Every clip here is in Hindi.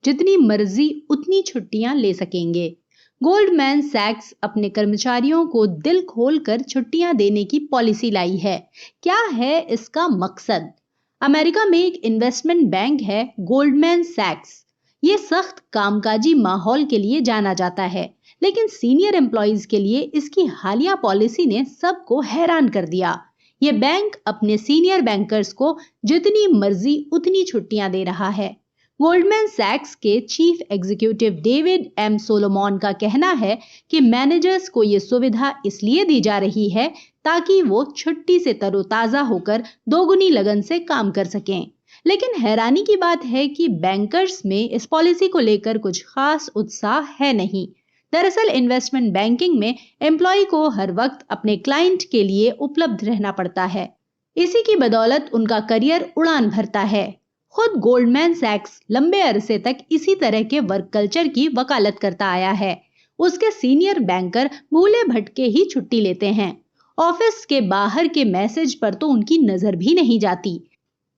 जितनी मर्जी उतनी छुट्टियां ले सकेंगे। गोल्डमैन सैक्स अपने कर्मचारियों को दिल खोलकर छुट्टियां देने की पॉलिसी लाई है। क्या है इसका मकसद? अमेरिका में एक इन्वेस्टमेंट बैंक है गोल्डमैन सैक्स। ये सख्त कामकाजी माहौल के लिए जाना जाता है, लेकिन सीनियर एम्प्लॉइज के लिए इसकी हालिया पॉलिसी ने सबको हैरान कर दिया। ये बैंक अपने सीनियर बैंकर्स को जितनी मर्जी उतनी छुट्टियां दे रहा है। गोल्डमैन सैक्स के चीफ एग्जीक्यूटिव डेविड एम सोलोमॉन का कहना है कि मैनेजर्स को ये सुविधा इसलिए दी जा रही है ताकि वो छुट्टी से तरोताजा होकर दोगुनी लगन से काम कर सकें। लेकिन हैरानी की बात है कि बैंकर्स में इस पॉलिसी को लेकर कुछ खास उत्साह है नहीं। दरअसल इन्वेस्टमेंट बैंकिंग में एम्प्लॉय को हर वक्त अपने क्लाइंट के लिए उपलब्ध रहना पड़ता है। इसी की बदौलत उनका करियर उड़ान भरता है। खुद गोल्डमैन सैक्स लंबे अरसे तक इसी तरह के वर्क कल्चर की वकालत करता आया है। उसके सीनियर बैंकर भूले भटके ही छुट्टी लेते हैं। ऑफिस के बाहर के मैसेज पर तो उनकी नजर भी नहीं जाती।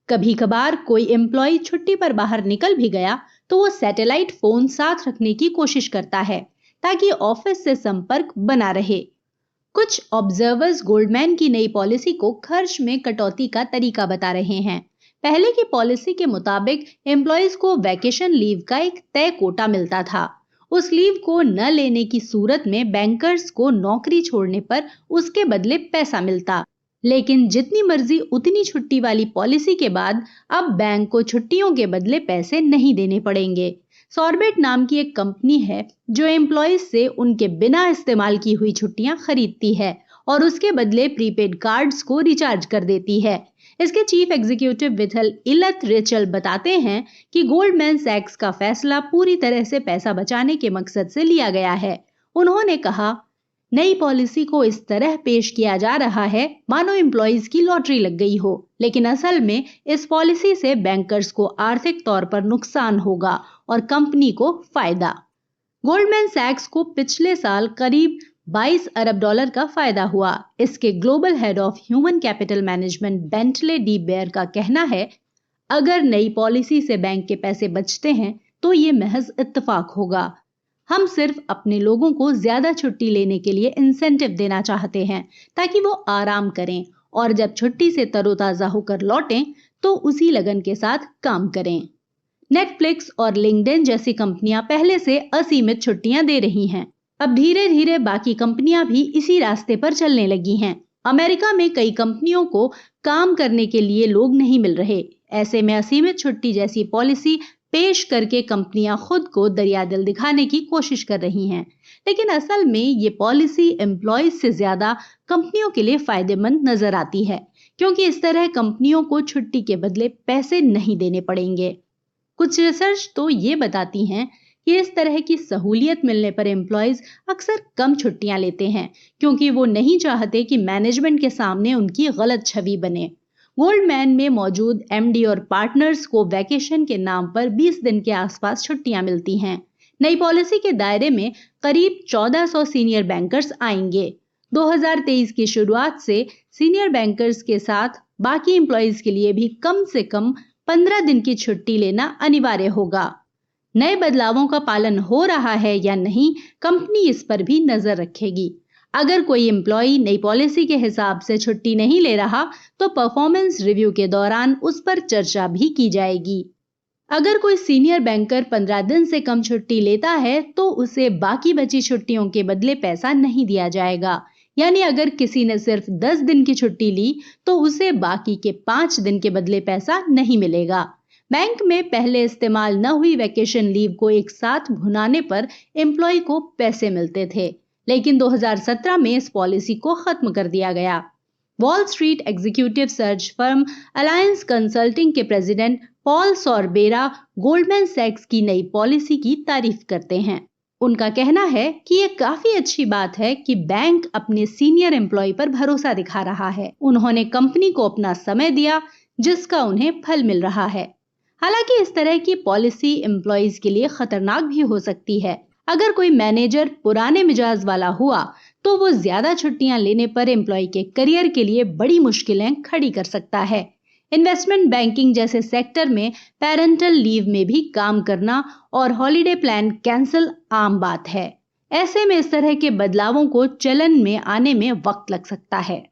कभी कभार कोई एम्प्लॉय छुट्टी पर बाहर निकल भी गया तो वो सैटेलाइट फोन साथ रखने की कोशिश करता है ताकि ऑफिस से संपर्क बना रहे। कुछ ऑब्जर्वर्स गोल्डमैन की नई पॉलिसी को खर्च में कटौती का तरीका बता रहे हैं। पहले की पॉलिसी के मुताबिक एम्प्लॉयज को वैकेशन लीव का एक तय कोटा मिलता था। उस लीव को न लेने की सूरत में बैंकर्स को नौकरी छोड़ने पर उसके बदले पैसा मिलता। लेकिन जितनी मर्जी उतनी छुट्टी वाली पॉलिसी के बाद अब बैंक को छुट्टियों के बदले पैसे नहीं देने पड़ेंगे। सॉर्बेट नाम की एक कंपनी है जो एम्प्लॉयज से उनके बिना इस्तेमाल की हुई छुट्टियां खरीदती है और उसके बदले प्रीपेड कार्ड्स को रिचार्ज कर देती है। इसके चीफ एग्जीक्यूटिव विथल इलत रेचल बताते हैं कि गोल्डमैन सैक्स का फैसला पूरी तरह से पैसा बचाने के मकसद से लिया गया है। उन्होंने कहा, नई पॉलिसी को इस तरह पेश किया जा रहा है मानो एम्प्लॉइज की लॉटरी लग गई हो, लेकिन असल में इस पॉलिसी से बैंकर्स को आर्थिक तौर पर नुकसान होगा और कंपनी को फायदा। गोल्डमैन सैक्स को पिछले साल करीब 22 अरब डॉलर का फायदा हुआ। इसके global head of human capital management Bentley de Beyer का कहना है, अगर नई पॉलिसी से बैंक के पैसे बचते हैं तो ये महज इत्तेफाक होगा। हम सिर्फ अपने लोगों को ज्यादा छुट्टी लेने के लिए इंसेंटिव देना चाहते हैं ताकि वो आराम करें और जब छुट्टी से तरोताजा होकर लौटें तो उसी लगन के साथ काम करें। नेटफ्लिक्स और लिंक्डइन जैसी कंपनियां पहले से असीमित छुट्टियां दे रही हैं। अब धीरे धीरे बाकी कंपनियां भी इसी रास्ते पर चलने लगी हैं। अमेरिका में कई कंपनियों को काम करने के लिए लोग नहीं मिल रहे। ऐसे में असीमित छुट्टी जैसी पॉलिसी पेश करके कंपनियां खुद को दरियादिल दिखाने की कोशिश कर रही हैं। लेकिन असल में ये पॉलिसी एम्प्लॉयज से ज्यादा कंपनियों के लिए फायदेमंद नजर आती है, क्योंकि इस तरह कंपनियों को छुट्टी के बदले पैसे नहीं देने पड़ेंगे। कुछ रिसर्च तो ये बताती हैं कि इस तरह की सहूलियत मिलने पर एम्प्लॉयज अक्सर कम छुट्टियां लेते हैं, क्योंकि वो नहीं चाहते कि मैनेजमेंट के सामने उनकी गलत छवि बने। गोल्डमैन में मौजूद एमडी और पार्टनर्स को वैकेशन के नाम पर 20 दिन के आसपास छुट्टियां मिलती हैं। नई पॉलिसी के दायरे में करीब 1400 सीनियर बैंकर्स आएंगे। 2023 की शुरुआत से सीनियर बैंकर्स के साथ बाकी एम्प्लॉयज के लिए भी कम से कम 15 दिन की छुट्टी लेना अनिवार्य होगा। नए बदलावों का पालन हो रहा है या नहीं, कंपनी इस पर भी नजर रखेगी। अगर कोई एम्प्लॉय नई पॉलिसी के हिसाब से छुट्टी नहीं ले रहा तो परफॉर्मेंस रिव्यू के दौरान उस पर चर्चा भी की जाएगी। अगर कोई सीनियर बैंकर 15 दिन से कम छुट्टी लेता है तो उसे बाकी बची छुट्टियों के बदले पैसा नहीं दिया जाएगा। यानी अगर किसी ने सिर्फ 10 दिन की छुट्टी ली तो उसे बाकी के 5 दिन के बदले पैसा नहीं मिलेगा। बैंक में पहले इस्तेमाल न हुई वैकेशन लीव को एक साथ भुनाने पर एम्प्लॉय को पैसे मिलते थे, लेकिन 2017 में इस पॉलिसी को खत्म कर दिया गया। Wall street executive search firm alliance consulting के प्रेसिडेंट पॉल सॉरबेरा गोल्डमैन सैक्स की नई पॉलिसी की तारीफ करते हैं। उनका कहना है कि ये काफी अच्छी बात है कि बैंक अपने सीनियर एम्प्लॉय पर भरोसा दिखा रहा है। उन्होंने कंपनी को अपना समय दिया जिसका उन्हें फल मिल रहा है। हालांकि इस तरह की पॉलिसी एम्प्लॉयज के लिए खतरनाक भी हो सकती है। अगर कोई मैनेजर पुराने मिजाज वाला हुआ तो वो ज्यादा छुट्टियां लेने पर एम्प्लॉय के करियर के लिए बड़ी मुश्किलें खड़ी कर सकता है। इन्वेस्टमेंट बैंकिंग जैसे सेक्टर में पेरेंटल लीव में भी काम करना और हॉलिडे प्लान कैंसिल आम बात है। ऐसे में इस तरह के बदलावों को चलन में आने में वक्त लग सकता है।